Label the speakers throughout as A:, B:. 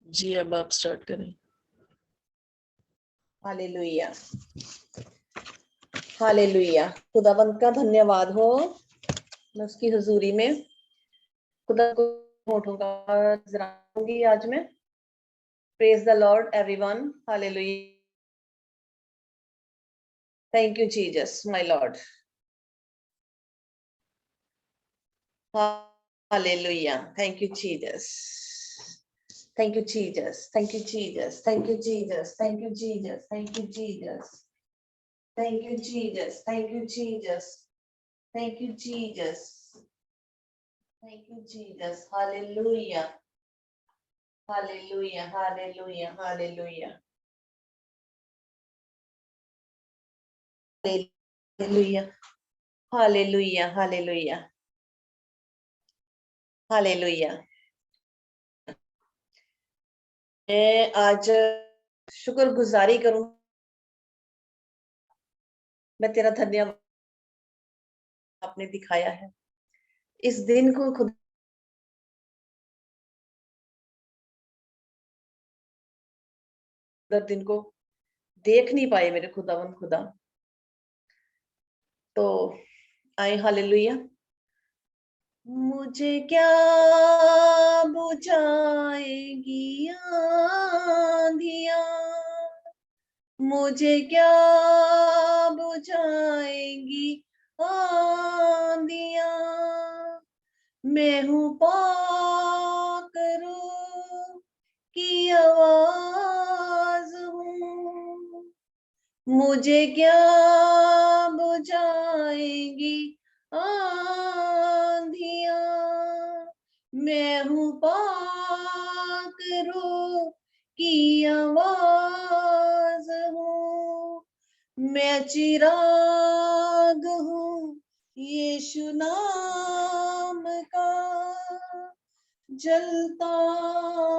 A: जी अब आप स्टार्ट करें।
B: Hallelujah, hallelujah. खुदावंत का धन्यवाद हो। मैं उसकी हुजूरी में खुदा को होठों का जराऊंगी आज मैं। Praise the Lord everyone, hallelujah. Thank you Jesus my Lord, hallelujah. Thank you Jesus, thank you Jesus, thank you Jesus, thank you Jesus, thank you Jesus, thank you Jesus, thank you Jesus, thank you Jesus, thank you Jesus, thank you Jesus. Hallelujah, hallelujah, hallelujah, hallelujah, hallelujah, hallelujah, hallelujah, hallelujah. मैं आज शुक्रगुजारी करूं। मैं तेरा धन्यवाद आपने दिखाया है इस दिन को। खुद दिन को देख नहीं पाए मेरे खुदावन खुदा, तो आए हालेलुया। मुझे क्या बुझाएगी आंधियां, मुझे क्या बुझाएगी आंधियां, मैं हूँ पाक रूह की आवाज हूँ। मुझे क्या बुझाएगी आंधियां, मैं हूँ पाक रूह की आवाज हूँ। मैं चिराग हूँ यीशु नाम का, जलता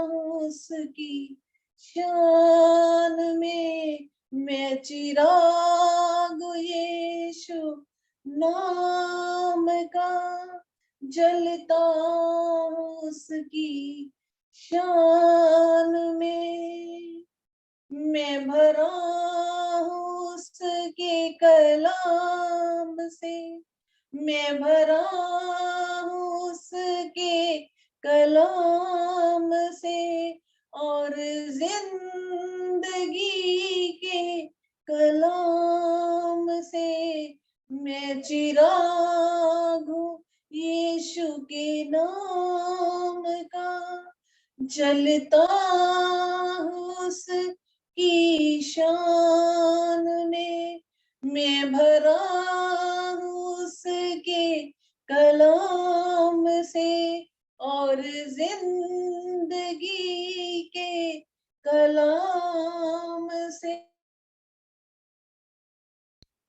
B: हूँ उसकी शान में। मैं चिराग यीशु नाम का, जलता हूँ उसकी शान में। मैं भरा हूँ उसके कलाम से, मैं भरा हूँ उसके कलाम से, और जिंदगी के कलाम से। मैं चिराग हूँ यीशु के नाम का, जलता हूँ उसकी शान में। मैं भरा हूँ उसके कलाम से, और जिंदगी के कलाम से।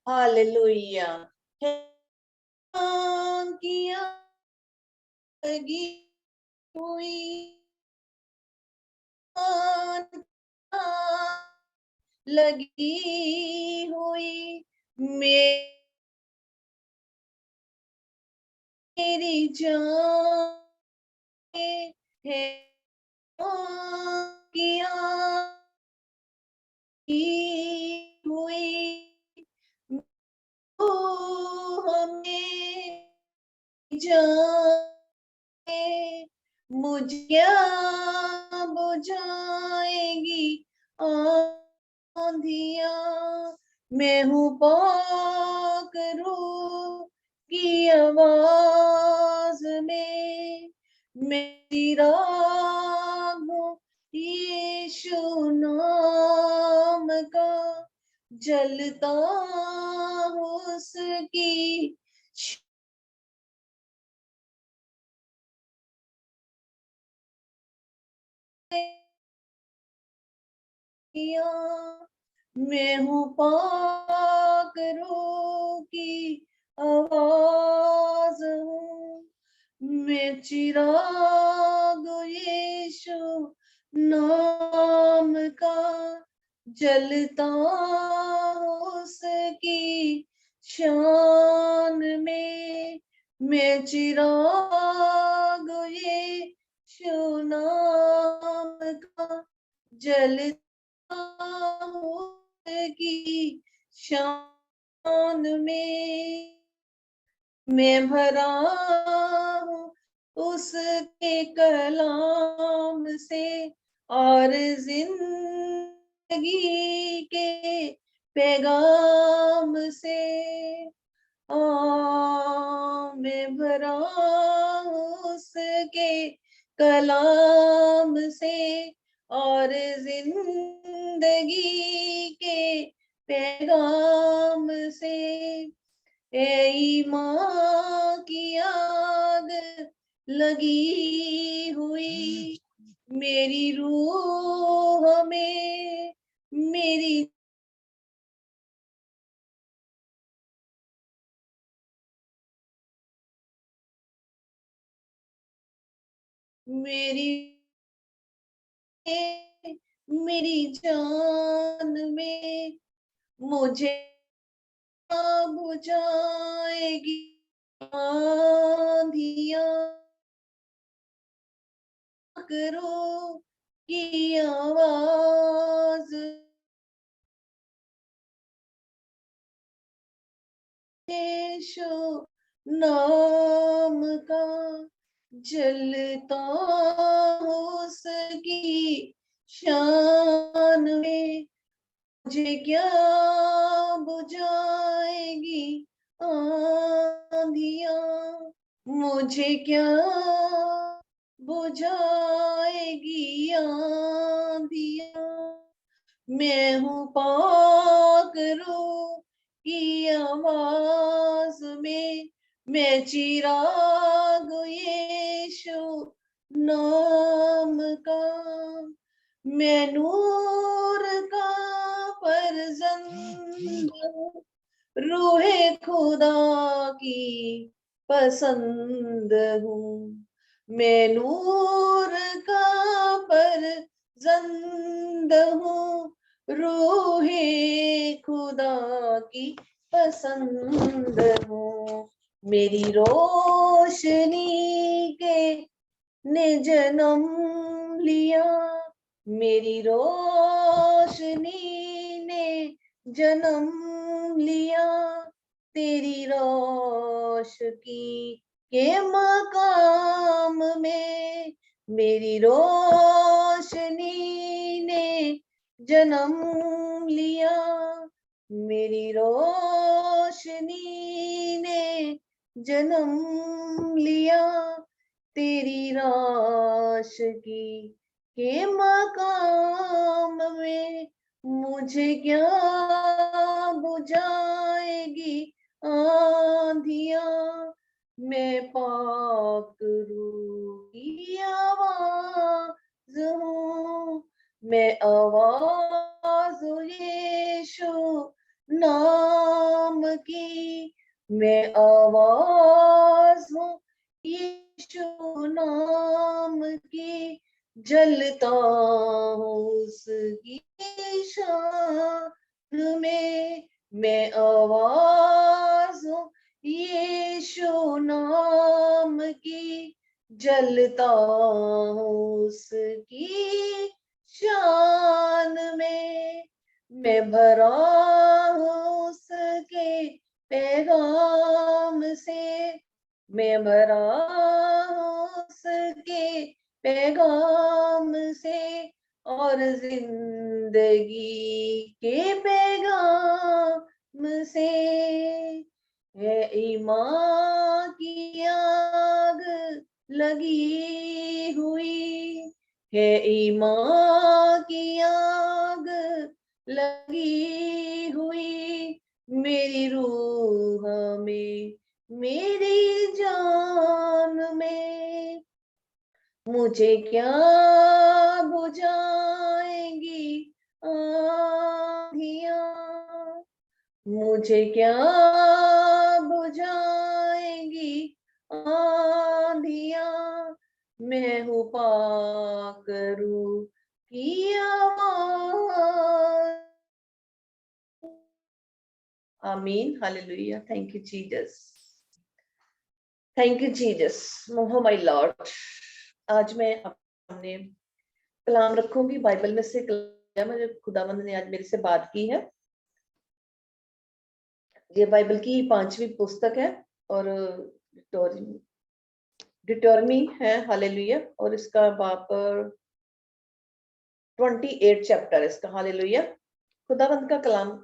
B: हालेलुया। किया लगी हुई लगी हुई मेरी जान है किया हुई हमें जाने। मुझे क्या बुझाएगी आंधियां, मैं हूँ पाक रूह की आवाज में। मेरी राग हूँ यीशु नाम का, जलता हूँ उसकी मैं हूँ पाक रूह की आवाज हूँ। मैं चिराग यीशु नाम का, जलता उसकी शान में। मैं चिराग यीशु नाम का जलता की शान में, मैं भरा हूँ उसके कलाम से और जिंदगी के पैगाम से। मैं भरा हूँ उसके कलाम से और जिंदगी के पैगाम से। ईमान की आग लगी हुई मेरी रूह में, मेरी मेरी मेरी जान में मुझे बुझाएगी आंधियां, करो की आवाज यीशु नाम का जलता उसकी शान में, मुझे क्या बुझाएगी आंधियां, मुझे क्या बुझाएगी आंधियां। मैं हूँ पाक रूह की आवाज में, मैं चिराग यीशु नाम का, मैं नूर का फर्जंद हूँ, रूहे खुदा की पसंद हूँ। मैं नूर का फर्जंद हूँ, रूहे खुदा की पसंद हूँ। मेरी रोशनी के ने जन्म लिया, मेरी रोशनी ने जन्म लिया, तेरी रोशनी के मकाम में, मेरी रोशनी ने जन्म लिया, मेरी रोशनी ने जन्म लिया, तेरी रोशनी के मकाम में, मुझे क्या बुझाएगी आंधियां। मैं पाक रूह की आवाज हूँ, मैं आवाज यीशु नाम की, मैं आवाज हूँ यीशु नाम की, जलता हूँ उसकी शान में, मैं आवाज हूँ यीशु नाम की, जलता हूँ उसकी शान में, मैं भरा हूँ उसके पैगाम से, मैं भरा हूँ उसके पैगाम से और जिंदगी के पैगाम से। है ईमान की आग लगी हुई, है ईमान की आग लगी हुई मेरी रूह में, मेरी जान में, मुझे क्या बुझाएंगी आंधियां, मुझे क्या बुझाएंगी आंधियां। मैं हूँ पाक रूह की आवाज। आमीन, hallelujah, thank you Jesus. Thank you Jesus, oh my Lord. आज मैं अपने कलाम रखूंगी बाइबल में से कलाम मुझे खुदावंद ने आज मेरे से बात की है। ये बाइबल की 5वीं पुस्तक है और डिटोरमी है, हालेलुया। और इसका बाप 28 चैप्टर इसका, हालेलुया। खुदावंद का कलाम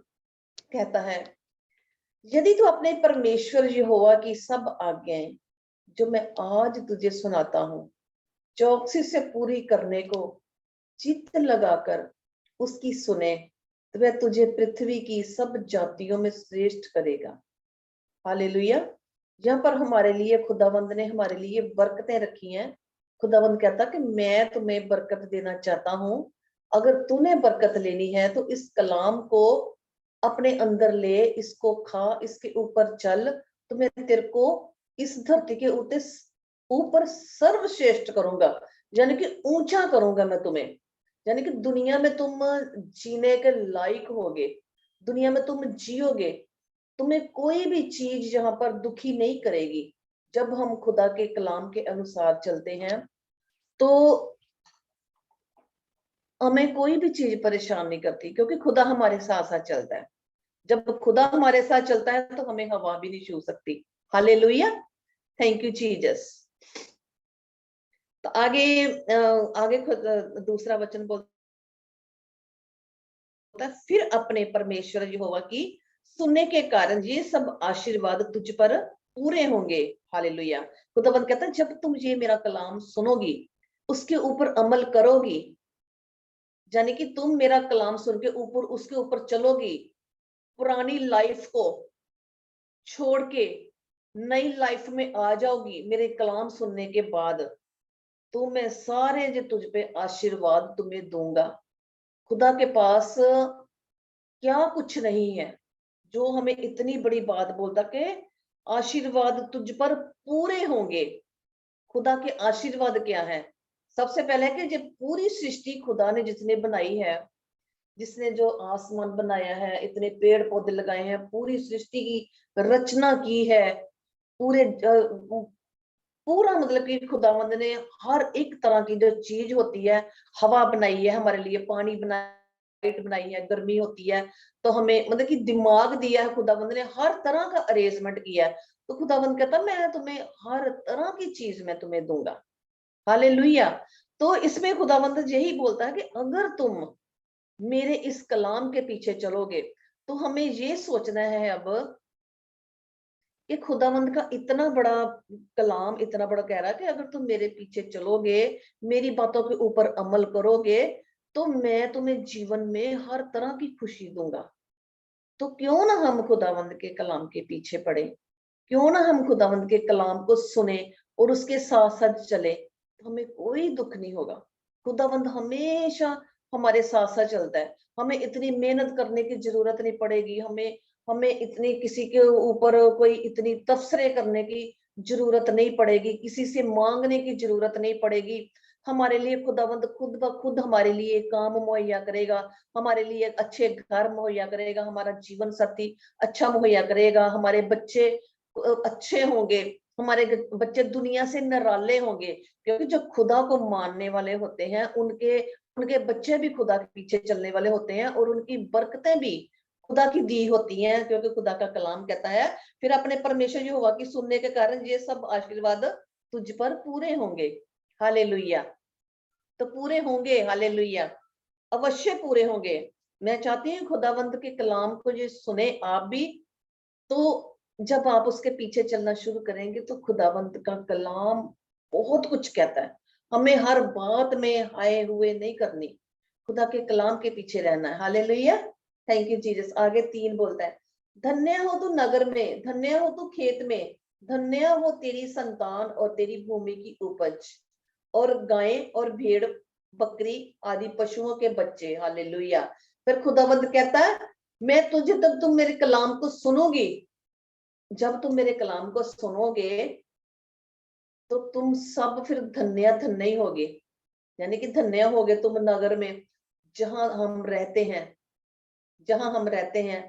B: कहता है, यदि तू अपने परमेश्वर यहोवा की सब आज्ञाएं जो मैं आज तुझे सुनाता हूँ चौकसी से पूरी करने को चित्त लगाकर उसकी सुने तो वह तुझे पृथ्वी की सब जातियों में श्रेष्ठ करेगा। हालेलुया। यहाँ पर हमारे लिए खुदावंद ने हमारे लिए बरकतें रखी हैं। खुदावंद कहता कि मैं तुम्हें बरकत देना चाहता हूँ। अगर तूने बरकत लेनी है तो इस कलाम को अपने अंदर ले, इसको खा, इसके ऊपर चल, तो मैं तेरे को इस धरती के ऊपर सर्वश्रेष्ठ करूंगा, यानी कि ऊंचा करूंगा मैं तुम्हें। यानी कि दुनिया में तुम जीने के लायक होगे, दुनिया में तुम जियोगे, तुम्हें कोई भी चीज यहाँ पर दुखी नहीं करेगी। जब हम खुदा के कलाम के अनुसार चलते हैं तो हमें कोई भी चीज परेशान नहीं करती, क्योंकि खुदा हमारे साथ साथ चलता है। जब खुदा हमारे साथ चलता है तो हमें हवा भी नहीं छू सकती। Hallelujah, thank you Jesus. तो आगे दूसरा वचन बोलता है, फिर अपने परमेश्वर यहोवा की सुनने के कारण ये सब आशीर्वाद तुझ पर पूरे होंगे। हालेलुया। खुदावंद कहता है, जब तुम ये मेरा कलाम सुनोगी, उसके ऊपर अमल करोगी, यानी कि तुम मेरा कलाम सुन के ऊपर उसके ऊपर चलोगी, पुरानी लाइफ को छोड़ के नई लाइफ में आ जाओगी मेरे कलाम सुनने के बाद, तो मैं सारे जो तुझ पे आशीर्वाद तुम्हें दूंगा। खुदा के पास क्या कुछ नहीं है जो हमें इतनी बड़ी बात बोलता कि आशीर्वाद तुझ पर पूरे होंगे। खुदा के आशीर्वाद क्या है? सबसे पहले कि जब पूरी सृष्टि खुदा ने जिसने बनाई है, जिसने जो आसमान बनाया है, इतने पेड़ पौधे लगाए हैं, पूरी सृष्टि की रचना की है, पूरे पूरा मतलब कि खुदावंद ने हर एक तरह की जो चीज होती है, हवा बनाई है हमारे लिए, पानी बनाया, लाइट बनाई है, गर्मी होती है, तो हमें मतलब कि दिमाग दिया है खुदावंद ने, हर तरह का अरेंजमेंट किया है। तो खुदावंद कहता मैं तुम्हें हर तरह की चीज मैं तुम्हें दूंगा। हालेलुया। तो इसमें खुदावंद यही बोलता है कि अगर तुम मेरे इस कलाम के पीछे चलोगे, तो हमें ये सोचना है अब कि खुदावंद का इतना बड़ा कलाम इतना बड़ा कह रहा है कि अगर तुम मेरे पीछे चलोगे, मेरी बातों के ऊपर अमल करोगे, तो मैं तुम्हें जीवन में हर तरह की खुशी दूंगा। तो क्यों ना हम खुदावंद के कलाम के पीछे पड़े, क्यों ना हम खुदावंद के कलाम को सुने और उसके साथ साथ चले, तो हमें कोई दुख नहीं होगा। खुदावंद हमेशा हमारे साथ साथ चलता है। हमें इतनी मेहनत करने की जरूरत नहीं पड़ेगी, हमें हमें इतनी किसी के ऊपर कोई इतनी तबसरे करने की जरूरत नहीं पड़ेगी, किसी से मांगने की जरूरत नहीं पड़ेगी। हमारे लिए खुदावंद खुद ब खुद हमारे लिए काम मुहैया करेगा, हमारे लिए अच्छे घर मुहैया करेगा, हमारा जीवन साथी अच्छा मुहैया करेगा, हमारे बच्चे अच्छे होंगे, हमारे बच्चे दुनिया से निराले होंगे। क्योंकि जो खुदा को मानने वाले होते हैं उनके उनके बच्चे भी खुदा के पीछे चलने वाले होते हैं, और उनकी बरकतें भी खुदा की दी होती हैं, क्योंकि खुदा का कलाम कहता है फिर अपने परमेश्वर यहोवा की सुनने के कारण ये सब आशीर्वाद तुझ पर पूरे होंगे। हालेलुया। तो पूरे होंगे, हालेलुया, अवश्य पूरे होंगे। मैं चाहती हूँ खुदावंत के कलाम को ये सुने आप भी। तो जब आप उसके पीछे चलना शुरू करेंगे तो खुदावंत का कलाम बहुत कुछ कहता है। हमें हर बात में हाय हुए नहीं करनी, खुदा के कलाम के पीछे रहना है। Hallelujah, thank you Jesus. आगे 3 बोलता है, धन्य हो तू नगर में, धन्य हो तू खेत में, धन्य हो तेरी संतान और तेरी भूमि की उपज, और गायें और भेड़ बकरी आदि पशुओं के बच्चे। हालेलुया। फिर खुदावंद कहता है, मैं तुझे तब तुम मेरे कलाम को सुनोगी, जब तुम मेरे कलाम को सुनोगे तो तुम सब फिर धन्य धन्य ही होगे। यानी कि धन्य होगे तुम नगर में, जहां हम रहते हैं, जहां हम रहते हैं,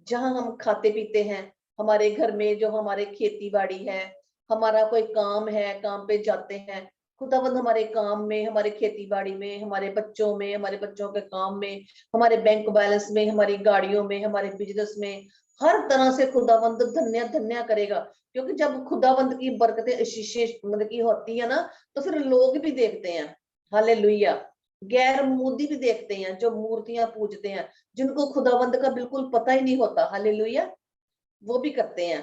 B: जहां हम खाते पीते हैं, हमारे घर में जो हमारे खेती बाड़ी है, हमारा कोई काम है, काम पे जाते हैं, खुदावंद हमारे काम में, हमारे खेती बाड़ी में, हमारे बच्चों में, हमारे बच्चों के काम में, हमारे बैंक बैलेंस में, हमारी गाड़ियों में, हमारे बिजनेस में, हर तरह से खुदावंद धन्य धन्य करेगा। क्योंकि जब खुदावंद की बरकतें आशीषें मतलब की होती है ना, तो फिर लोग भी देखते हैं। हालेलुया। गैर मूदी भी देखते हैं, जो मूर्तियां पूजते हैं, जिनको खुदावंद का बिल्कुल पता ही नहीं होता, हालेलुया, वो भी करते हैं,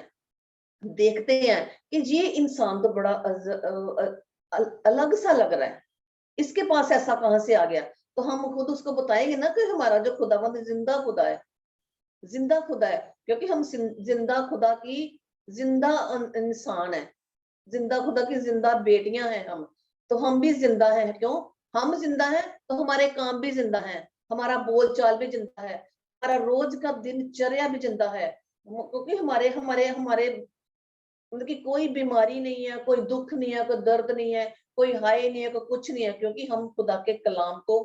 B: देखते हैं कि ये इंसान तो बड़ा अलग सा लग रहा है, इसके पास ऐसा कहां से आ गया। तो हम खुद उसको बताएंगे ना कि हमारा जो खुदावंद जिंदा खुदा है, जिंदा खुदा है, क्योंकि हम जिंदा खुदा की जिंदा इंसान है, जिंदा खुदा की जिंदा बेटियां हैं हम। तो हम भी जिंदा हैं, क्यों हम जिंदा हैं तो हमारे काम भी जिंदा हैं, हमारा बोल चाल भी जिंदा है, हमारा रोज का दिनचर्या भी जिंदा है। क्योंकि हमारे हमारे हमारे मतलब कि कोई बीमारी नहीं है, कोई दुख नहीं है, कोई दर्द नहीं है, कोई हाय नहीं है, कोई कुछ नहीं है, क्योंकि हम खुदा के कलाम को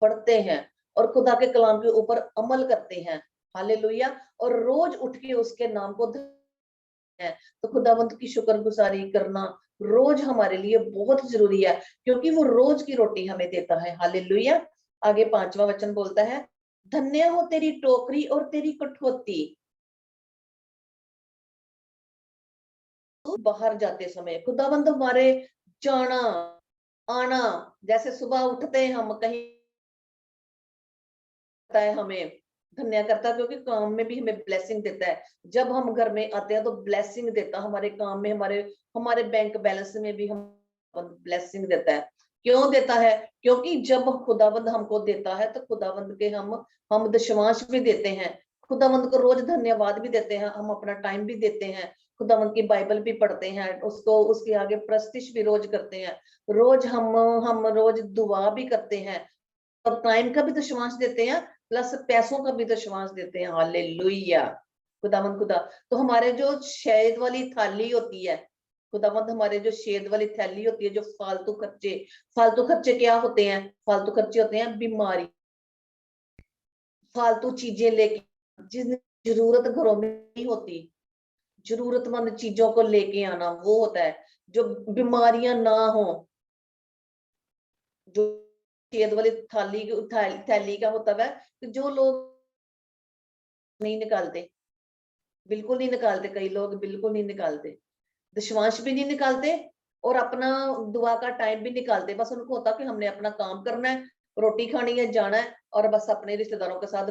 B: पढ़ते हैं और खुदा के कलाम के ऊपर अमल करते हैं। हालेलुया। और रोज उठ के उसके नाम को है। तो खुदावंत की शुक्रगुजारी करना रोज हमारे लिए बहुत जरूरी है, क्योंकि वो रोज की रोटी हमें देता है। हालेलुया। आगे 5वां वचन बोलता है, धन्य हो तेरी टोकरी और तेरी कठौती। बाहर जाते समय खुदावंद हमारे जाना आना, जैसे सुबह उठते हैं हम कहीं, है हमें धन्य करता है, क्योंकि काम में भी हमें ब्लेसिंग देता है। जब हम घर में आते हैं तो ब्लेसिंग देता, हमारे काम में, हमारे हमारे बैंक बैलेंस में भी हम ब्लेसिंग देता है। क्यों देता है? क्योंकि जब खुदावंद हमको देता है तो खुदावंद के हम दशमांश भी देते हैं, खुदावंद को रोज धन्यवाद भी देते हैं, हम अपना टाइम भी देते हैं, खुदावंद की बाइबल भी पढ़ते हैं, उसको उसके आगे प्रस्तिश भी रोज करते हैं, रोज हम रोज दुआ भी करते हैं, और टाइम का भी दशमांश देते हैं, प्लस पैसों का भी दशमांश देते हैं। हालेलुया। खुदावंद खुदा तो हमारे जो शहद वाली थाली होती है, खुदावंद हमारे जो शहद वाली थैली होती है, जो फालतू खर्चे क्या होते हैं? फालतू खर्चे होते हैं बीमारी, फालतू चीजें लेके, जिस जरूरत घरों में नहीं होती, जरूरतमंद चीजों को लेके आना, वो होता है। जो बीमारियां ना हो, जो शहद वाली थैली का होता है, कि जो लोग नहीं निकालते, बिल्कुल नहीं निकालते, कई लोग बिल्कुल नहीं निकालते, दशमांश भी नहीं निकालते, और अपना दुआ का टाइम भी निकालते। बस उनको होता कि हमने अपना काम करना है, रोटी खानी है, जाना है, और बस अपने रिश्तेदारों के साथ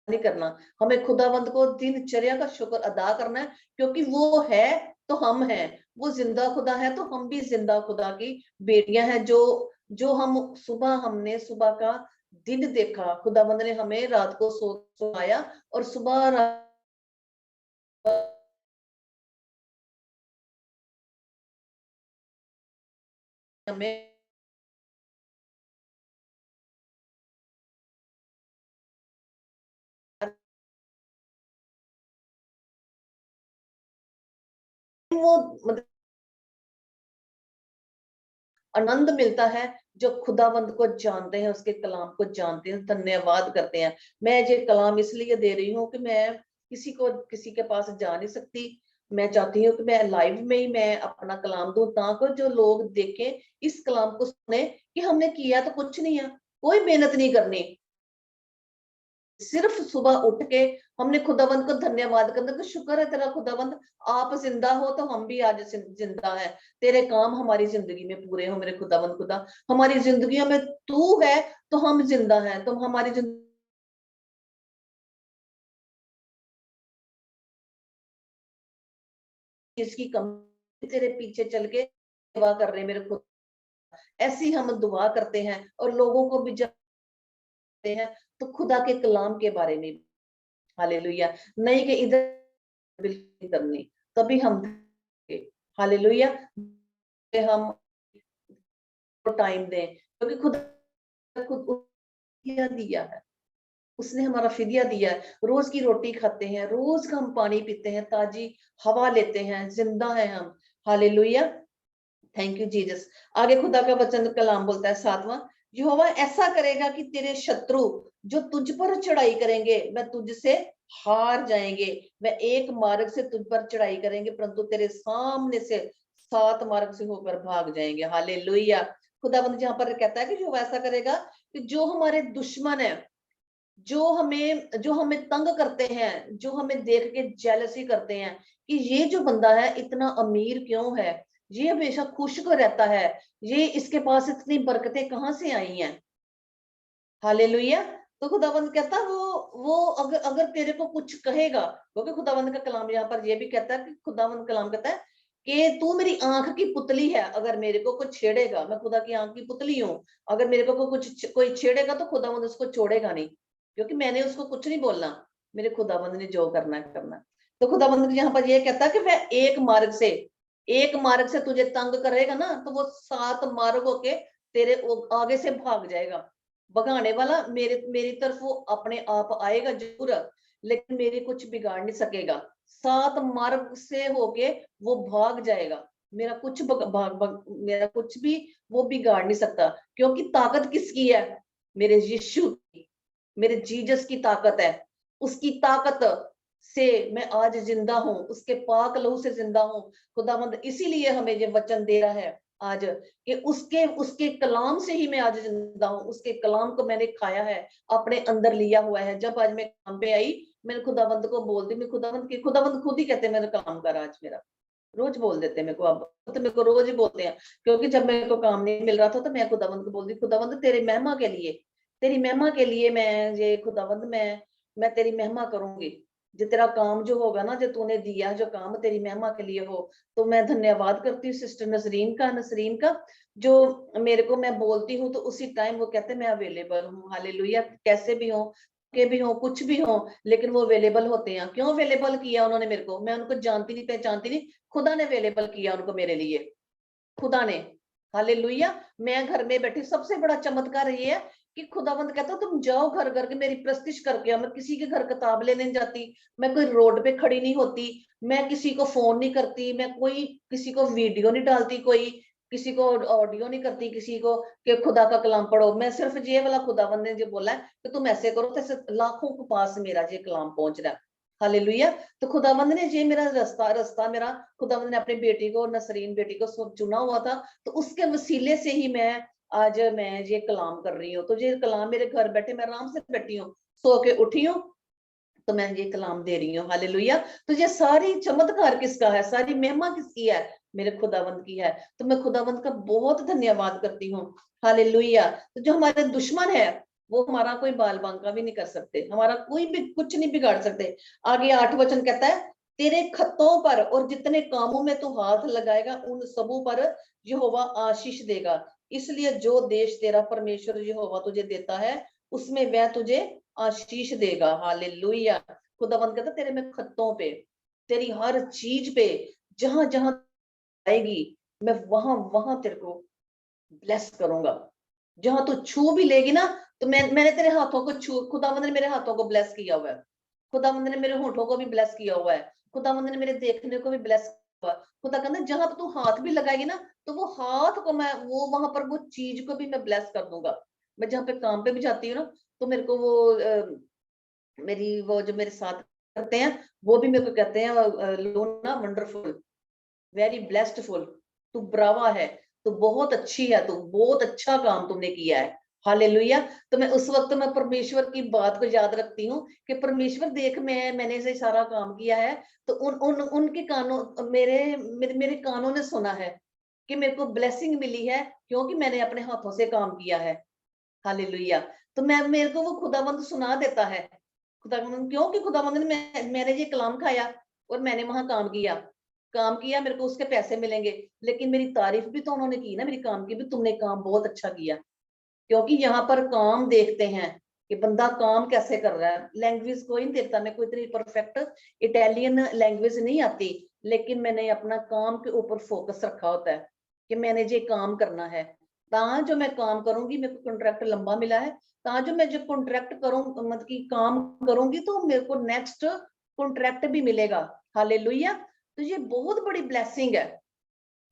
B: नहीं करना। हमें खुदावंद को दिनचर्या का शुक्र अदा करना है, क्योंकि वो है तो हम हैं, वो जिंदा खुदा है तो हम भी जिंदा खुदा की बेटियां हैं। जो जो हम हमने सुबह का दिन देखा, खुदावंद ने हमें रात को सोया, और सुबह हमें वो मतलब आनंद मिलता है, जो खुदावंद को जानते हैं, उसके कलाम को जानते हैं, धन्यवाद करते हैं। मैं ये कलाम इसलिए दे रही हूँ कि मैं किसी के पास जा नहीं सकती, मैं चाहती हूँ कि मैं लाइव में ही मैं अपना कलाम दूं, ताकि जो लोग देखें, इस कलाम को सुने कि हमने किया तो कुछ नहीं है, कोई मेहनत नहीं करनी, सिर्फ सुबह उठ के हमने खुदावंद को धन्यवाद करना कि शुक्र है तेरा खुदावंद, आप जिंदा हो तो हम भी आज जिंदा है, तेरे काम हमारी जिंदगी में पूरे हो मेरे खुदावंद खुदा, हमारी जिंदगियों में तू है तो हम जिंदा हैं, तो हमारी जिंदगी इसकी कमी, तेरे पीछे चल के दुआ कर रहे हैं मेरे खुदा। ऐसी हम दुआ करते हैं और लोगों को भी जानते हैं, तो खुदा के कलाम के बारे में, हालेलुया, नहीं कि इधर बिल्कुल करनी, तभी हम हालेलुया हम टाइम दें, क्योंकि खुद दिया है, उसने हमारा फिदिया दिया है, रोज की रोटी खाते हैं, रोज का हम पानी पीते हैं, ताजी हवा लेते हैं, जिंदा है हम। हालेलुया। Thank you Jesus. आगे खुदा का वचन कलाम बोलता है 7वां, यहोवा ऐसा करेगा कि तेरे शत्रु जो तुझ पर चढ़ाई करेंगे, मैं तुझसे हार जाएंगे। मैं एक मार्ग से तुझ पर चढ़ाई करेंगे, परंतु तेरे सामने से 7 मार्ग से होकर भाग जाएंगे। हालेलुया। खुदाबंद जहां पर कहता है कि जो वैसा करेगा, कि जो हमारे दुश्मन है, जो हमें तंग करते हैं, जो हमें देख के जेलसी करते हैं कि ये जो बंदा है इतना अमीर क्यों है, ये हमेशा खुश क्यों रहता है, ये इसके पास इतनी बरकतें कहाँ से आई हैं। हालेलुया। तो खुदावंद कहता है वो अगर अगर तेरे को कुछ कहेगा, क्योंकि खुदावंद का कलाम यहाँ पर ये भी कहता है कि खुदावंद कलाम कहता है कि तू मेरी आंख की पुतली है, अगर मेरे को कुछ छेड़ेगा, मैं खुदा की आंख की पुतली हूँ, अगर मेरे को कुछ कोई छेड़ेगा तो खुदावंद उसको छोड़ेगा नहीं, क्योंकि मैंने उसको कुछ नहीं बोलना, मेरे खुदावंद ने जो करना है करना। तो खुदावंद यहाँ पर ये कहता है कि वह एक मार्ग से तुझे तंग करेगा ना, तो वो 7 मार्ग होके तेरे आगे से भाग जाएगा। भगाने वाला मेरी तरफ वो अपने आप आएगा जरूर, लेकिन मेरे कुछ बिगाड़ नहीं सकेगा। 7 मार्ग से होके वो भाग जाएगा, मेरा कुछ मेरा कुछ भी वो बिगाड़ नहीं सकता, क्योंकि ताकत किसकी है? मेरे यीशु की, मेरे जीसस की ताकत है। उसकी ताकत से मैं आज जिंदा हूं, उसके पाक लहू से जिंदा हूं। खुदावंद इसीलिए हमें ये वचन दे रहा है आज, कि उसके उसके कलाम से ही मैं आज जिंदा हूँ, उसके कलाम को मैंने खाया है, अपने अंदर लिया हुआ है। जब आज मैं काम पे आई, मैंने खुदावंद को बोल दी, मैं खुदावंद खुद ही कहते मेरे कलाम कर आज मेरा, रोज बोल देते मेरे को, अब तो मेरे को रोज ही बोलते हैं, क्योंकि जब मेरे को काम नहीं मिल रहा था तो मैं खुदावंद को बोलती, खुदावंद तेरी महिमा के लिए मैं ये खुदावंद मैं तेरी महिमा करूंगी। जो तेरा काम जो होगा ना, जो तूने दिया, जो काम तेरी महिमा के लिए हो, तो मैं धन्यवाद करती हूँ सिस्टर नसरीन का जो मेरे को, मैं बोलती हूँ तो उसी टाइम वो कहते हैं मैं अवेलेबल हूँ। हालेलुया। कैसे भी हो, के भी हो, कुछ भी हो, लेकिन वो अवेलेबल होते हैं। क्यों अवेलेबल किया उन्होंने मेरे को? मैं उनको जानती नहीं पहचानती नहीं, खुदा ने अवेलेबल किया उनको मेरे लिए, खुदा ने। हालेलुया। मैं घर में बैठी, सबसे बड़ा चमत्कार ये है कि खुदावंद कहता तुम जाओ घर घर के मेरी प्रस्तिश करके आओ। मैं किसी के घर किताब लेने नहीं जाती, मैं कोई रोड पे खड़ी नहीं होती, मैं किसी को फोन नहीं करती, मैं कोई किसी को वीडियो नहीं डालती, कोई किसी को ऑडियो नहीं करती, किसी को कि खुदा का कलाम पढ़ो। मैं सिर्फ ये वाला खुदावंद ने जो बोला है कि तुम ऐसे करो, तो ऐसे लाखों के पास मेरा ये कलाम पहुंच रहा है। हालेलुया। तो खुदावंद ने ये मेरा रास्ता मेरा, खुदावंद ने अपनी बेटी को, नसरीन बेटी को चुना हुआ था, तो उसके वसीले से ही मैं ये कलाम कर रही हूँ। तो ये कलाम मेरे घर बैठे, मैं आराम से बैठी हूँ, सो के उठी हूँ, तो मैं ये कलाम दे रही हूँ। हालेलुया। तो ये सारी चमत्कार किसका है, सारी महिमा किसकी है? मेरे खुदावंद की है। तो मैं खुदावंद का बहुत धन्यवाद करती हूँ। हालेलुया। तो जो हमारे दुश्मन है, वो हमारा कोई बाल बांका भी नहीं कर सकते, हमारा कोई भी कुछ नहीं बिगाड़ सकते। आगे 8 वचन कहता है, तेरे खत्तों पर और जितने कामों में तू हाथ लगाएगा उन सबों पर यहोवा आशीष देगा। इसलिए जो देश तेरा परमेश्वर यहोवा तुझे देता है, उसमें वह तुझे आशीष देगा। हालेलुया। खुदावंद कहता तेरे में खत्तों पे, तेरी हर चीज पे, जहां जहां आएगी, मैं वहां वहां तेरे को ब्लेस करूंगा। जहां तू छू भी लेगी ना, तो मैंने तेरे हाथों को छू, खुदावंद ने मेरे हाथों को ब्लेस किया हुआ है, खुदावंद ने मेरे होठों को भी ब्लेस किया हुआ है, खुदावंद ने मेरे देखने को भी ब्लेस किया हुआ है। खुदा कहता जहां पर तू हाथ भी लगाएगी ना, तो वो हाथ को मैं वो वहां पर वो चीज को भी मैं ब्लेस कर दूंगा। मैं जहाँ पे काम पे भी जाती हूँ ना, तो मेरे को वो मेरी वो जो मेरे साथ करते हैं, वो भी मेरे को कहते हैं लोना वंडरफुल, वेरी ब्लेस्डफुल, तू ब्रावा है, तू बहुत अच्छी है, तू बहुत अच्छा काम तुमने किया है। हालेलुया। तो मैं उस वक्त मैं परमेश्वर की बात को याद रखती हूँ कि परमेश्वर देख, मैंने से सारा काम किया है, तो उनके कानों मेरे कानों ने सुना है कि मेरे को ब्लेसिंग मिली है, क्योंकि मैंने अपने हाथों से काम किया है। हालेलुया। तो मेरे को वो खुदावंद सुना देता है, खुदावंद, क्योंकि खुदावंद ने मैंने ये कलाम खाया और मैंने वहां काम किया, मेरे को उसके पैसे मिलेंगे, लेकिन मेरी तारीफ भी तो उन्होंने की ना, मेरी काम की भी, तुमने काम बहुत अच्छा किया। क्योंकि यहाँ पर काम देखते हैं कि बंदा काम कैसे कर रहा है, लैंग्वेज कोई नहीं देखता। मैं कोई इतनी परफेक्ट इटालियन लैंग्वेज नहीं आती, लेकिन मैंने अपना काम के ऊपर फोकस रखा होता है कि मैंने ये काम करना है, ता जो मैं काम करूंगी, मेरे को कॉन्ट्रैक्ट लंबा मिला है, ता जो मैं जो कॉन्ट्रैक्ट करूँ, मतलब की काम करूंगी, तो मेरे को नेक्स्ट कॉन्ट्रैक्ट भी मिलेगा। हालेलुया। तो ये बहुत बड़ी ब्लेसिंग है,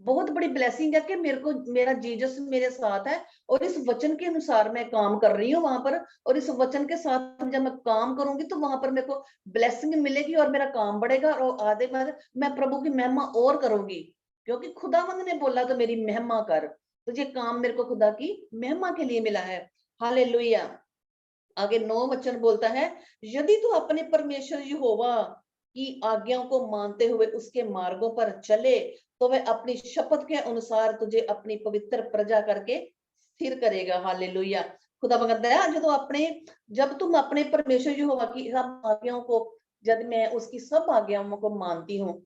B: बहुत बड़ी ब्लेसिंग है कि मेरे को मेरा जीसस मेरे साथ है और इस वचन के अनुसार मैं काम कर रही हूँ वहां पर, और इस वचन के साथ जब मैं काम करूंगी तो वहां पर मेरे को ब्लेसिंग मिलेगी और मेरा काम बढ़ेगा और आगे बाद मैं प्रभु की महिमा और करूंगी, क्योंकि खुदावंद ने बोला तो मेरी महिमा कर। तो ये काम मेरे को खुदा की महिमा के लिए मिला है। हालेलुया। आगे 9 वचन बोलता है, यदि तू अपने परमेश्वर यहोवा की आज्ञाओं को मानते हुए उसके मार्गों पर चले तो वह अपनी शपथ के अनुसार तुझे अपनी पवित्र प्रजा करके स्थिर करेगा। हालेलुया। खुदा कहता है जब तुम अपने परमेश्वर यहोवा की सब आज्ञाओं को, जब मैं उसकी सब आज्ञाओं को मानती हूँ,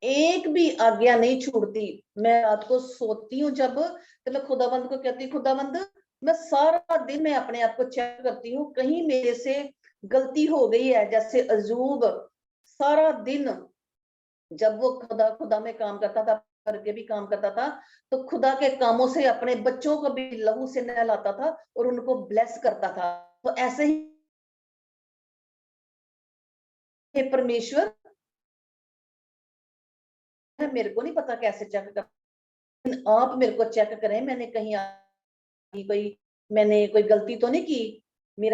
B: एक भी आज्ञा नहीं छूटती। मैं रात को सोती हूँ जब, तो मैं खुदावंद को कहती हूँ, खुदावंद मैं सारा दिन मैं अपने आप को चेक करती हूँ, कहीं मेरे से गलती हो गई है। जैसे अजूब सारा दिन जब वो खुदा खुदा में काम करता था, करके भी काम करता था, तो खुदा के कामों से अपने बच्चों को भी लहू से नहलाता था और उनको ब्लेस करता था। तो ऐसे ही परमेश्वर, मेरे को नहीं पता कैसे चेक कर, आप मेरे को चेक करें, मैंने कहीं कोई मैंने कोई गलती तो नहीं की। मैं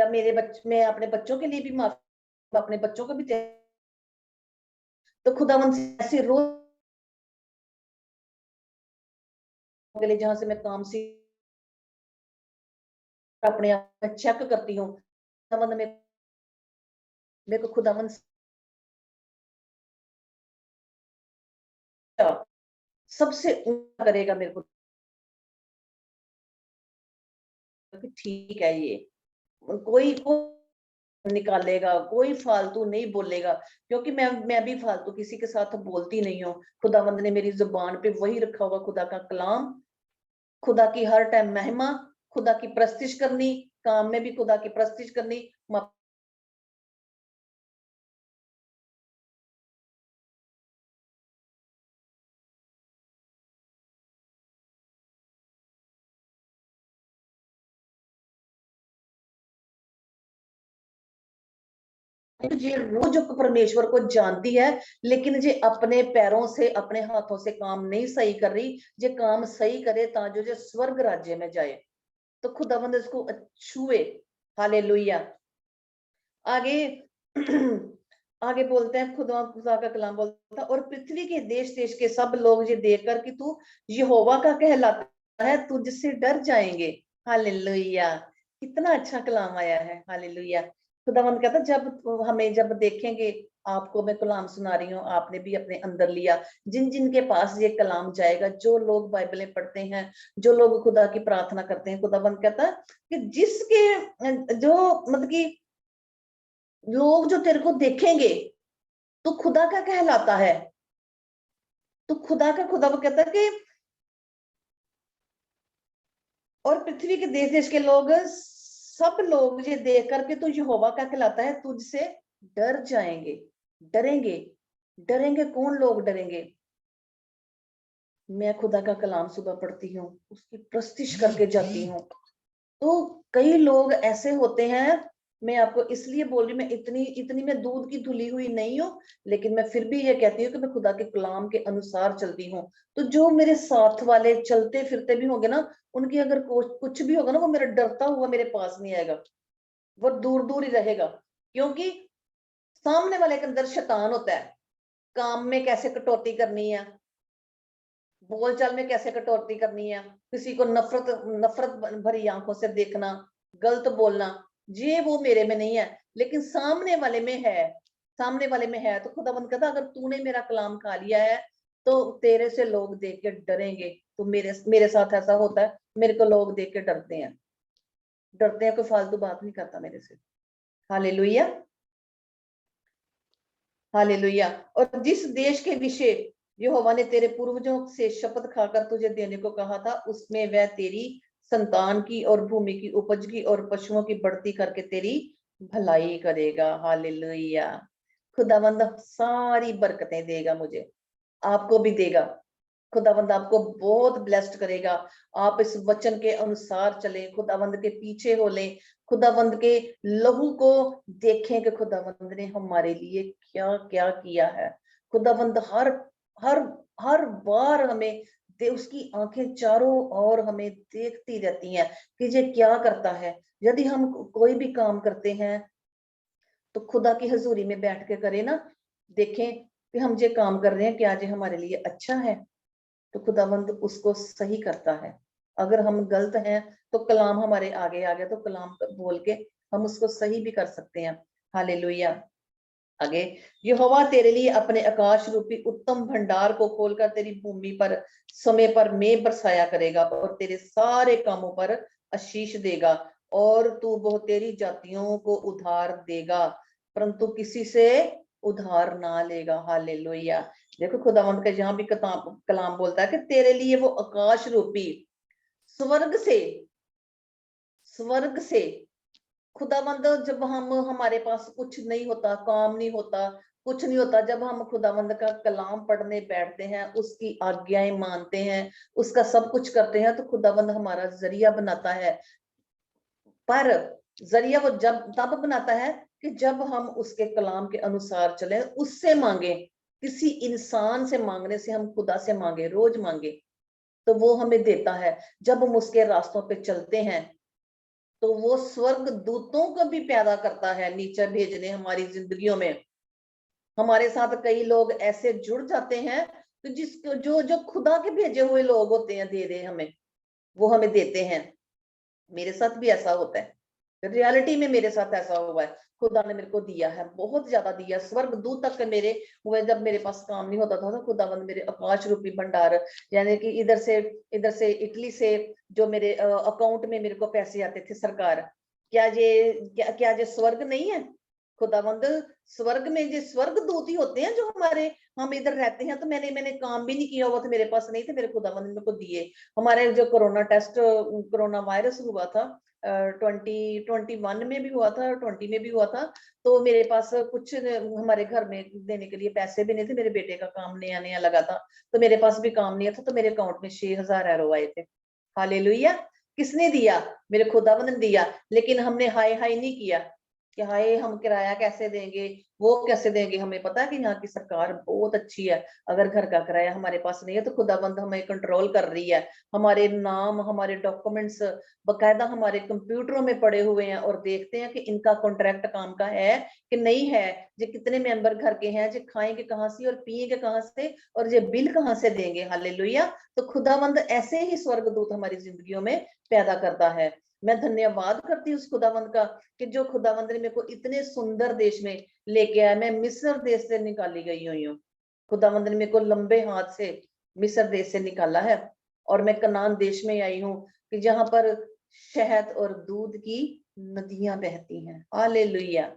B: अपने बच्चों के लिए भी माफ, अपने बच्चों को भी तो खुदावंद से ऐसे रोज के लिए जहां से मैं काम से अपने आप चेक करती हूँ, खुदावंद में मेरे को खुदावंद सबसे ऊंचा करेगा मेरे को, ठीक है ये कोई निकालेगा, कोई फालतू नहीं बोलेगा, क्योंकि मैं भी फालतू किसी के साथ बोलती नहीं हूँ। खुदावंद ने मेरी जुबान पे वही रखा हुआ, खुदा का कलाम, खुदा की हर टाइम महिमा, खुदा की प्रस्तिश करनी, काम में भी खुदा की प्रस्तिश करनी। ये वो जो परमेश्वर को जानती है, लेकिन जे अपने पैरों से अपने हाथों से काम नहीं सही कर रही, जे काम सही करे ताजो जे स्वर्ग राज्य में जाए, तो खुदावंद इसको छुए। हालेलुया। आगे आगे बोलते हैं, खुदा खुदा का कलाम बोलता है, और पृथ्वी के देश देश के सब लोग ये देखकर कि तू यहोवा का कहलाता है तुझसे डर जाएंगे। हालेलुया। कितना अच्छा कलाम आया है। हालेलुया। खुदावंद कहता जब हमें जब देखेंगे, आपको मैं कलाम सुना रही हूँ, आपने भी अपने अंदर लिया, जिन जिन के पास ये कलाम जाएगा, जो लोग बाइबलें पढ़ते हैं, जो लोग खुदा की प्रार्थना करते हैं, खुदावंद कहता कि जिसके जो मतलब कि लोग जो तेरे को देखेंगे तो खुदा का कहलाता है, तो खुदा का, खुदा वो कहता है कि और पृथ्वी के देश देश के लोग सब लोग ये देख करके तो यहोवा का कहलाता है तुझसे डर जाएंगे। डरेंगे, डरेंगे कौन लोग डरेंगे? मैं खुदा का कलाम सुबह पढ़ती हूँ, उसकी प्रस्तिश करके जाती हूँ, तो कई लोग ऐसे होते हैं, मैं आपको इसलिए बोल रही, मैं इतनी इतनी मैं दूध की धुली हुई नहीं हूँ, लेकिन मैं फिर भी ये कहती हूँ कि मैं खुदा के कलाम के अनुसार चलती हूँ। तो जो मेरे साथ वाले चलते फिरते भी होंगे ना, उनकी अगर कुछ भी होगा ना, वो मेरा डरता हुआ मेरे पास नहीं आएगा, वो दूर दूर ही रहेगा, क्योंकि सामने वाले के अंदर शैतान होता है। काम में कैसे कटौती करनी है, बोलचाल में कैसे कटौती करनी है, किसी को नफरत नफरत भरी आंखों से देखना, गलत बोलना, ये वो मेरे में नहीं है, लेकिन सामने वाले में है। सामने वाले में है तो खुदावंद कहता अगर तूने मेरा कलाम खा लिया है तो तेरे से लोग देख के डरेंगे। तो मेरे मेरे साथ ऐसा होता है, मेरे को लोग देख के डरते हैं, डरते हैं, कोई फालतू बात नहीं करता मेरे से। हालेलुया। हालेलुया। और जिस देश के विषय यहोवा ने तेरे पूर्वजों से शपथ खाकर तुझे देने को कहा था, उसमें वह तेरी संतान की और भूमि की उपज की और पशुओं की बढ़ती करके तेरी भलाई करेगा। हालेलुया। खुदावंद सारी बरकतें देगा, मुझे, आपको भी देगा। खुदावंद आपको बहुत ब्लेस्ड करेगा। आप इस वचन के अनुसार चलें, खुदावंद के पीछे हो लें, खुदावंद के लहू को देखें कि खुदावंद ने हमारे लिए क्या क्या किया है। खुदावंद हर हर हर बार हमें उसकी आंखें चारों ओर हमें देखती रहती हैं कि ये क्या करता है। यदि हम कोई भी काम करते हैं तो खुदा की हजूरी में बैठ के करें ना, देखें कि हम ये काम कर रहे हैं क्या ये हमारे लिए अच्छा है, तो खुदावंद उसको सही करता है। अगर हम गलत हैं तो कलाम हमारे आगे आ गया तो कलाम बोल के हम उसको सही भी कर सकते हैं। हालेलुया। आगे, यहोवा तेरे लिए अपने आकाश रूपी उत्तम भंडार को खोलकर तेरी भूमि पर समय पर मेघ बरसाया करेगा और तेरे सारे कामों पर आशीष देगा, और तू बहुतेरी जातियों को उधार देगा परंतु किसी से उधार ना लेगा। हालेलुया। देखो खुदावंद का यहाँ भी कलाम बोलता है कि तेरे लिए वो आकाश रूपी, स्वर्ग से, स्वर्ग से खुदावंद, जब हम हमारे पास कुछ नहीं होता, काम नहीं होता, कुछ नहीं होता, जब हम खुदावंद का कलाम पढ़ने बैठते हैं, उसकी आज्ञाएं मानते हैं, उसका सब कुछ करते हैं, तो खुदावंद हमारा जरिया बनाता है। पर जरिया वो जब तब बनाता है कि जब हम उसके कलाम के अनुसार चले, उससे मांगे। किसी इंसान से मांगने से, हम खुदा से मांगे, रोज मांगे तो वो हमें देता है। जब हम उसके रास्तों पे चलते हैं तो वो स्वर्ग दूतों को भी पैदा करता है नीचे भेजने हमारी जिंदगियों में। हमारे साथ कई लोग ऐसे जुड़ जाते हैं तो जिसको जो जो खुदा के भेजे हुए लोग होते हैं, दे दे हमें, वो हमें देते हैं। मेरे साथ भी ऐसा होता है, रियलिटी में मेरे साथ ऐसा हुआ है। खुदा ने मेरे को दिया है, बहुत ज्यादा दिया। स्वर्ग दूत तक मेरे हुए, जब मेरे पास काम नहीं होता था तो खुदावंद मेरे आकाश रूपी भंडार, यानी कि इधर से इटली से जो मेरे अकाउंट में मेरे को पैसे आते थे सरकार, क्या ये स्वर्ग नहीं है? खुदावंद स्वर्ग में जो स्वर्ग दूत ही होते हैं जो हमारे, हम इधर रहते हैं तो मैंने काम भी नहीं किया हुआ था, मेरे पास नहीं थे, मेरे खुदावंद ने मेरे को दिए। हमारे जो कोरोना वायरस हुआ था 2021 में भी हुआ था, 20 में भी हुआ था, तो मेरे पास कुछ हमारे घर में देने के लिए पैसे भी नहीं थे। मेरे बेटे का काम नया नया लगा था तो मेरे पास भी काम नहीं था, तो मेरे अकाउंट में 6,000 € आए थे। हालेलुया। किसने दिया? मेरे खुदावंद ने दिया। लेकिन हमने हाय हाय नहीं किया कि हाय हम किराया कैसे देंगे, वो कैसे देंगे। हमें पता है कि यहाँ की सरकार बहुत अच्छी है। अगर घर का किराया हमारे पास नहीं है तो खुदाबंद हमें कंट्रोल कर रही है। हमारे नाम, हमारे डॉक्यूमेंट्स बकायदा हमारे कंप्यूटरों में पड़े हुए हैं और देखते हैं कि इनका कॉन्ट्रैक्ट काम का है कि नहीं है, जो कितने मेंबर घर के हैं, जो खाएंगे कहाँ से और पिएंगे कहाँ से और ये बिल कहाँ से देंगे। हालेलुया। तो खुदाबंद ऐसे ही स्वर्गदूत हमारी जिंदगियों में पैदा करता है। मैं धन्यवाद करती हूँ उस खुदावंद का कि जो खुदावंद ने मेरे को इतने सुंदर देश में लेके आया। मैं मिस्र देश से निकाली गई हुई हूँ। खुदावंद ने मेरे को लंबे हाथ से मिस्र देश से निकाला है और मैं कनान देश में आई हूँ कि जहां पर शहद और दूध की नदियां बहती हैं। हालेलुया।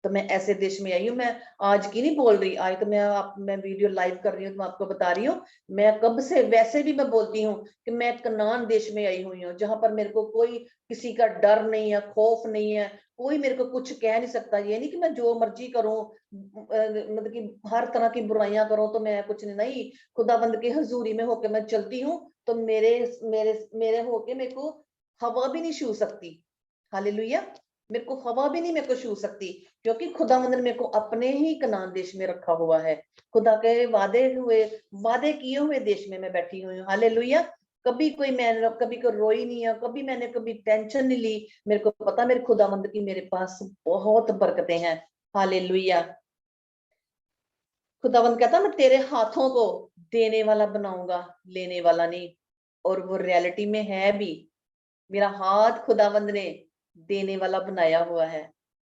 B: तो मैं ऐसे देश में आई हूँ। मैं आज की नहीं बोल रही, आज तो मैं वीडियो लाइव कर रही हूँ, तो मैं आपको बता रही हूँ। मैं कब से, वैसे भी मैं बोलती हूँ कि मैं कनान देश में आई हुई हूँ, जहां पर मेरे को कोई किसी का डर नहीं है, खौफ नहीं है, कोई मेरे को कुछ कह नहीं सकता। ये नहीं कि मैं जो मर्जी करूं, मतलब कि हर तरह की बुराइयां करूं तो मैं कुछ नहीं। खुदाबंद की हजूरी में होके मैं चलती हूँ तो मेरे मेरे मेरे होके मेरे को हवा भी नहीं छू सकती। हालेलुया। मेरे को हवा भी नहीं मेरे को छू सकती, क्योंकि खुदावंद ने मेरे को अपने ही कनान देश में रखा हुआ है। खुदा के वादे किए हुए देश में मैं बैठी हुई हूँ। हालेलुया। कभी कोई रोई नहीं है, मैंने कभी टेंशन नहीं ली। मेरे को पता मेरे खुदावंद की मेरे पास बहुत बरकतें हैं। हालेलुया। खुदावंद कहता मैं तेरे हाथों को देने वाला बनाऊंगा, लेने वाला नहीं। और वो रियलिटी में है भी। मेरा हाथ खुदावंद ने देने वाला बनाया हुआ है,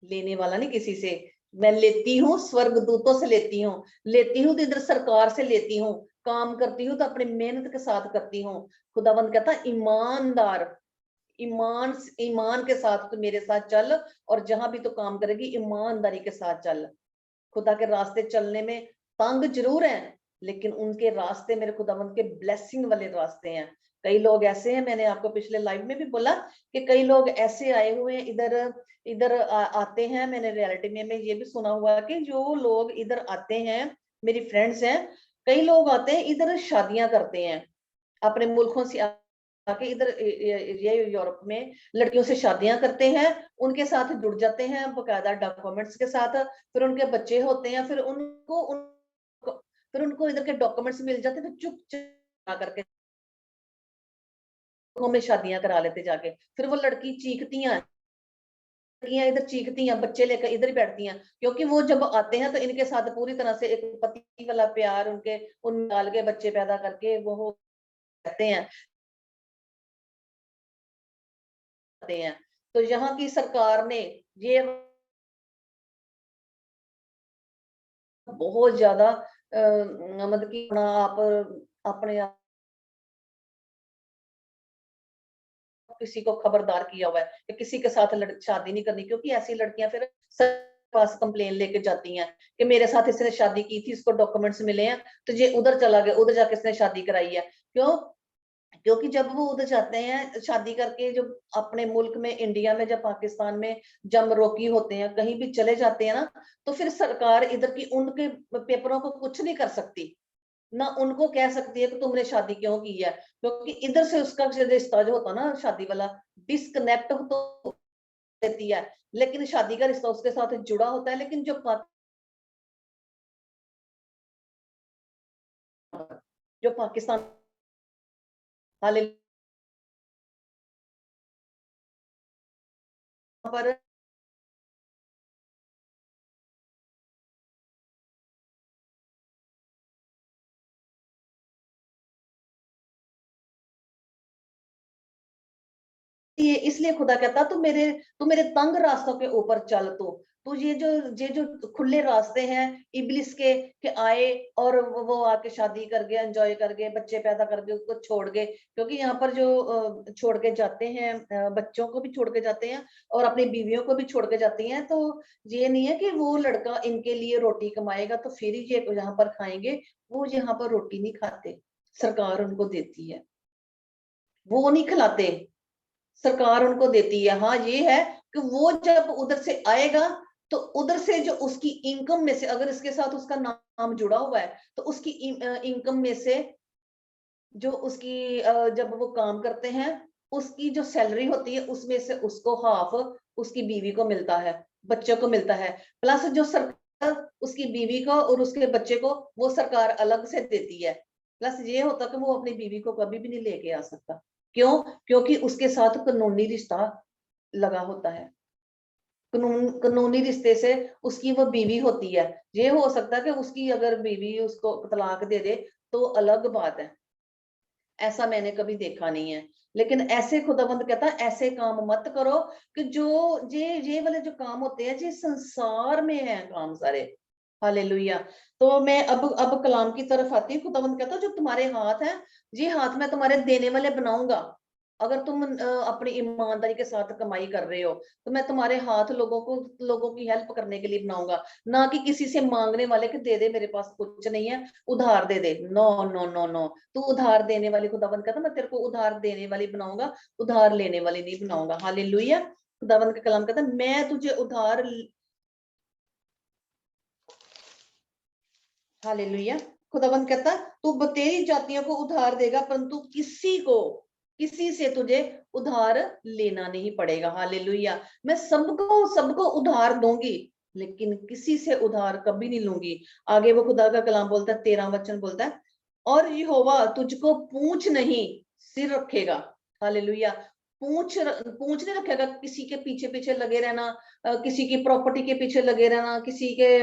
B: लेने वाला नहीं किसी से। मैं लेती हूँ, स्वर्ग दूतों से लेती हूँ तो इधर सरकार से लेती हूँ। काम करती हूँ तो अपनी मेहनत के साथ करती हूँ। खुदावंद कहता ईमानदार, ईमान ईमान के साथ तो मेरे साथ चल, और जहां भी तो काम करेगी ईमानदारी के साथ चल। खुदा के रास्ते चलने में तंग जरूर हैं, लेकिन उनके रास्ते मेरे खुदावंद के ब्लेसिंग वाले रास्ते हैं। कई लोग ऐसे हैं, मैंने आपको पिछले लाइव में भी बोला कि कई लोग ऐसे आए हुए हैं, इधर इधर आते हैं। मैंने रियलिटी में मैं ये भी सुना हुआ कि जो लोग इधर आते हैं, मेरी फ्रेंड्स हैं, कई लोग आते हैं इधर शादियां करते हैं अपने मुल्कों से आके। इधर ये यूरोप में लड़कियों से शादियां करते हैं, उनके साथ जुड़ जाते हैं बकायदा डॉक्यूमेंट्स के साथ। फिर उनके बच्चे होते हैं, फिर उनको इधर के डॉक्यूमेंट्स मिल जाते हैं, फिर चुप करके में शादियां करा लेते जाके, फिर वो लड़की चीखती हैं, लड़कियां इधर चीखती हैं, बच्चे लेकर इधर ही बैठती हैं, क्योंकि वो जब आते हैं तो इनके साथ पूरी तरह से एक पति वाला प्यार उनके उन डाल के बच्चे पैदा करके वो रहते हैं। तो यहाँ की सरकार ने ये बहुत ज्यादा मतलब कि अपना आप अपने आप किसी को खबरदार किया हुआ है कि किसी के साथ शादी नहीं करनी, क्योंकि ऐसी लड़कियां फिर सर पास कंप्लेन लेके जाती हैं कि मेरे साथ इसने शादी की थी, इसको डॉक्यूमेंट्स मिले हैं, तो ये उधर चला गया, उधर जाके इसने शादी कराई है। क्यों? क्योंकि जब वो उधर जाते हैं शादी करके, जो अपने मुल्क में, इंडिया में, जब पाकिस्तान में जम रोकी होते हैं, कहीं भी चले जाते हैं ना, तो फिर सरकार इधर की उनके पेपरों को कुछ नहीं कर सकती, ना उनको कह सकती है कि तुमने शादी क्यों की है, क्योंकि इधर से उसका रिश्ता जो होता ना शादी वाला डिस्कनेक्ट तो देती है, लेकिन शादी का रिश्ता उसके साथ जुड़ा होता है। लेकिन जो पाकिस्तान हाल पर ये इसलिए खुदा कहता तू मेरे तंग रास्तों के ऊपर चल, तो ये जो खुले रास्ते हैं इब्लिस के आए और वो आके शादी कर गए, एंजॉय कर गए, बच्चे पैदा कर गए, उसको छोड़ गए, क्योंकि यहाँ पर जो छोड़ के जाते हैं, बच्चों को भी छोड़ के जाते हैं और अपनी बीवियों को भी छोड़ के जाती हैं, तो ये नहीं है कि वो लड़का इनके लिए रोटी कमाएगा तो फिर ही ये यहाँ पर खाएंगे। वो यहाँ पर रोटी नहीं खाते, सरकार उनको देती है, वो नहीं खिलाते, सरकार उनको देती है। हाँ ये है कि वो जब उधर से आएगा तो उधर से जो उसकी इनकम में से, अगर इसके साथ उसका नाम जुड़ा हुआ है, तो उसकी इनकम में से जो उसकी जब वो काम करते हैं, उसकी जो सैलरी होती है उसमें से उसको हाफ उसकी बीवी को मिलता है, बच्चों को मिलता है, प्लस जो सरकार उसकी बीवी को और उसके बच्चे को वो सरकार अलग से देती है। प्लस ये होता कि वो अपनी बीवी को कभी भी नहीं लेके आ सकता। क्यों? क्योंकि उसके साथ कानूनी रिश्ता लगा होता है, कानूनी रिश्ते से उसकी वो बीवी होती है। ये हो सकता है कि उसकी अगर बीवी उसको तलाक दे दे तो अलग बात है, ऐसा मैंने कभी देखा नहीं है। लेकिन ऐसे खुदाबंद कहता है ऐसे काम मत करो कि जो ये वाले जो काम होते हैं जी संसार में है काम सारे। हालेलुया। तो मैं अब कलाम की तरफ आती हूँ। खुदाबंद कहता है जो तुम्हारे हाथ है, ये हाथ मैं तुम्हारे देने वाले बनाऊंगा। अगर तुम अपनी ईमानदारी के साथ कमाई कर रहे हो तो मैं तुम्हारे हाथ लोगों की हेल्प करने के लिए बनाऊंगा, ना कि किसी से मांगने वाले कि दे दे मेरे पास कुछ नहीं है, उधार दे दे। नो नो नो नो, तू उधार देने वाली, खुदाबंद कहता मैं तेरे को उधार देने वाली बनाऊंगा, उधार लेने वाली नहीं बनाऊंगा। हालेलुया। खुदाबंद का कलाम कहता मैं तुझे उधार, हालेलुया, खुदाबंद कहता तू तेरी जातियों को उधार देगा परंतु किसी से तुझे उधार लेना नहीं पड़ेगा। हालेलुया। मैं सबको उधार दूंगी लेकिन किसी से उधार कभी नहीं लूंगी। आगे वो खुदा का कलाम बोलता है, 13 वचन बोलता है, और यहोवा तुझको पूंछ नहीं सिर रखेगा। हालेलुया। पूंछ नहीं रखेगा, किसी के पीछे पीछे लगे रहना, किसी की प्रॉपर्टी के पीछे लगे रहना, किसी के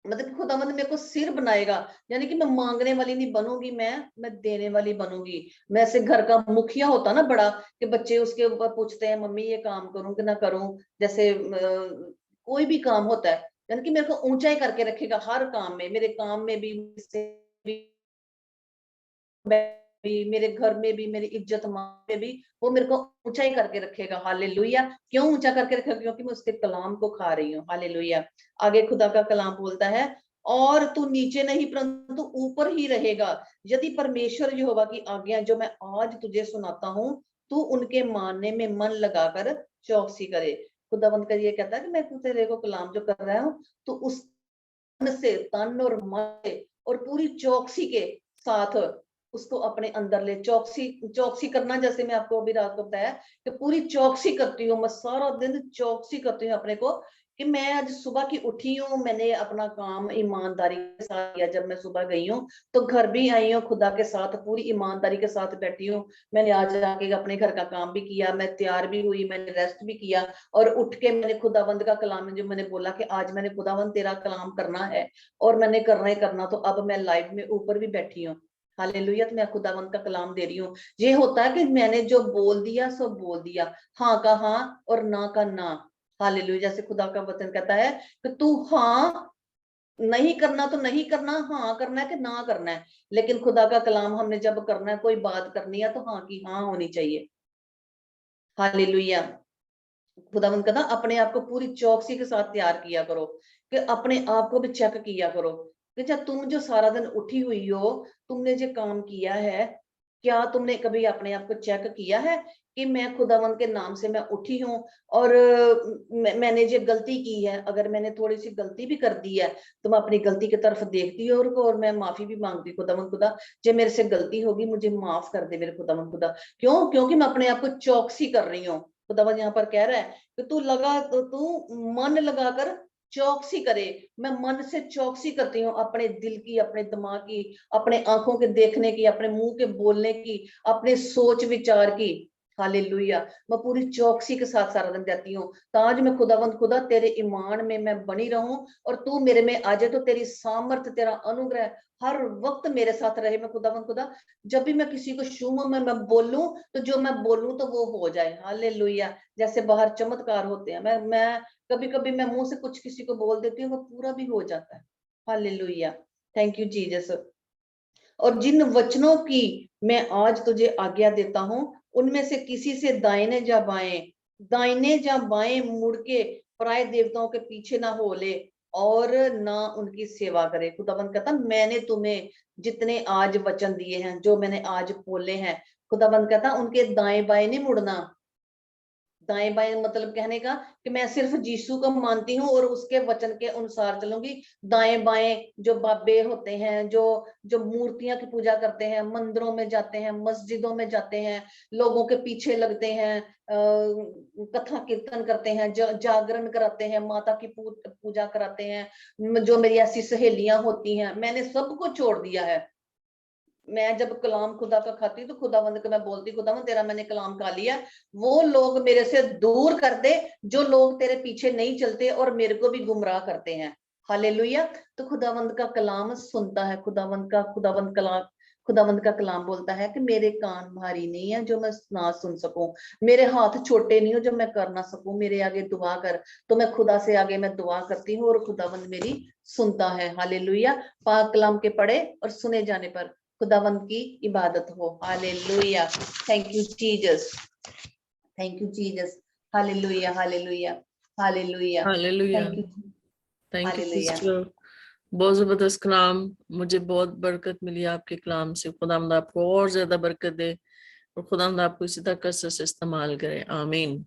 B: मतलब खुदावंद मेरे को सिर बनाएगा, यानी कि मैं मांगने वाली नहीं बनूंगी, मैं देने वाली बनूंगी। मैं ऐसे घर का मुखिया होता ना बड़ा, कि बच्चे उसके ऊपर पूछते हैं मम्मी ये काम करूं कि ना करूं, जैसे कोई भी काम होता है, यानी कि मेरे को ऊंचाई करके रखेगा हर काम में, मेरे काम में भी, मेरे घर में भी, मेरी इज्जत में भी, वो मेरे को ऊंचाई करके रखेगा। हालेलुया। क्यों ऊंचा करके रखेगा? क्योंकि मैं उसके कलाम को खा रही हूँ। हालेलुया। आगे खुदा का कलाम बोलता है, और तू नीचे नहीं परंतु ऊपर ही रहेगा यदि परमेश्वर यहोवा की आज्ञा जो मैं आज तुझे सुनाता हूँ तू उनके मानने में मन लगाकर चौकसी करे। खुदावंद का ये कहता है कि मैं तेरे को कलाम जो कर रहा हूँ तो उस से, तन और मन से और पूरी चौकसी के साथ उसको अपने अंदर ले। चौकसी करना, जैसे मैं आपको अभी रात को बताया कि पूरी चौकसी करती हूँ, मैं सारा दिन चौकसी करती हूँ अपने को, कि मैं आज सुबह की उठी हूँ, मैंने अपना काम ईमानदारी के साथ किया। जब मैं सुबह गई हूँ तो घर भी आई हूँ, खुदा के साथ पूरी ईमानदारी के साथ बैठी हूँ। मैंने आज आके अपने घर का काम भी किया, मैं तैयार भी हुई, मैंने रेस्ट भी किया, और उठ के मैंने खुदावंद का कलाम, जो मैंने बोला कि आज मैंने खुदावंद तेरा कलाम करना है और मैंने करना ही करना, तो अब मैं लाइव में ऊपर भी बैठी हूँ। हालेलुया। तो मैं खुदावंद का कलाम दे रही हूँ। ये होता है कि मैंने जो बोल दिया सो बोल दिया, हाँ का हाँ और ना का ना। हालेलुया। जैसे खुदा का वचन कहता है कि तू हाँ नहीं करना तो नहीं करना, हाँ करना है कि ना करना है। लेकिन खुदा का कलाम हमने जब करना है, कोई बात करनी है, तो हाँ की हाँ होनी चाहिए। हालेलुया। खुदावंद कहता अपने आप को पूरी चौकसी के साथ तैयार किया करो, कि अपने आप को भी चेक किया करो कि जब तुम जो सारा दिन उठी हुई हो, तुमने जो काम किया है, क्या तुमने कभी अपने आप को चेक किया है कि मैं खुदावंद के नाम से मैं उठी हूँ, और मैंने जो गलती की है, अगर मैंने थोड़ी सी गलती भी कर दी है, तो मैं अपनी गलती की तरफ देखती हूँ और मैं माफी भी मांगती हूँ। खुदावंद खुदा, जो मेरे से गलती होगी मुझे माफ कर दे मेरे खुदावंद खुदा। क्यों? क्योंकि मैं अपने आप को चौकसी कर रही हूँ। खुदावंद यहाँ पर कह रहा है कि तू लगा, तो तू मन लगाकर चौकसी करे। मैं मन से चौकसी करती हूँ, अपने दिल की, अपने दिमाग की, अपने आंखों के देखने की, अपने मुंह के बोलने की, अपने सोच विचार की। हालेलुया। मैं पूरी चौकसी के साथ सारा दिन जाती हूँ, ताज मैं खुदावंद खुदा तेरे ईमान में मैं बनी रहूं, और तू मेरे में आ जाए, तो तेरी सामर्थ, तेरा अनुग्रह हर वक्त मेरे साथ रहे। मैं खुदावंद खुदा, जब भी मैं किसी को छूऊं, मैं बोलूं, तो जो मैं बोलूं तो वो हो जाए। हालेलुया। जैसे बाहर चमत्कार होते हैं, मैं कभी कभी मैं मुंह से कुछ किसी को बोल देती हूँ, वो पूरा भी हो जाता है। हालेलुया। Thank you Jesus. और जिन वचनों की मैं आज तुझे आज्ञा देता हूं, उनमें से किसी से दाहिने या बाएं मुड़ के पराये देवताओं के पीछे ना हो ले, और ना उनकी सेवा करे। खुदाबंद कहता मैंने तुम्हें जितने आज वचन दिए हैं, जो मैंने आज बोले हैं, खुदाबंद कहता उनके दाएं बाएं नहीं मुड़ना। दाएं बाएं मतलब कहने का कि मैं सिर्फ यीशु को मानती हूँ और उसके वचन के अनुसार चलूंगी। दाएं बाएं जो बाबे होते हैं, जो जो मूर्तियां की पूजा करते हैं, मंदिरों में जाते हैं, मस्जिदों में जाते हैं, लोगों के पीछे लगते हैं, कथा कीर्तन करते हैं, जागरण कराते हैं, माता की पूजा कराते हैं, जो मेरी ऐसी सहेलियां होती हैं, मैंने सबको छोड़ दिया है। मैं जब कलाम खुदा का खाती हूँ, तो खुदावंद को मैं बोलती, खुदावंद तेरा मैंने कलाम खा लिया, वो लोग मेरे से दूर कर दे जो लोग तेरे पीछे नहीं चलते और मेरे को भी गुमराह करते हैं। हालेलुया। तो खुदावंद का कलाम सुनता है, खुदावंद का कलाम बोलता है कि मेरे कान भारी नहीं है जो मैं ना सुन सकूं, मेरे हाथ छोटे नहीं हो जो मैं कर ना सकूं, मेरे आगे दुआ कर। तो मैं खुदा से आगे मैं दुआ करती हूँ और खुदावंद मेरी सुनता है। हालेलुया। पाक कलाम के पढ़े और सुने जाने पर खुदावंद की इबादत हो। Hallelujah. Thank you Jesus, thank you Jesus. Hallelujah, hallelujah, hallelujah.
A: Hallelujah.
B: Thank you,
A: thank you
B: hallelujah.
A: Sister, बहुत जबरदस्त कलाम, मुझे बहुत बरकत मिली आपके कलाम से। खुदावंद आपको और ज्यादा बरकत दे और खुदावंद आपको इसी तरह से इस्तेमाल करे। आमीन।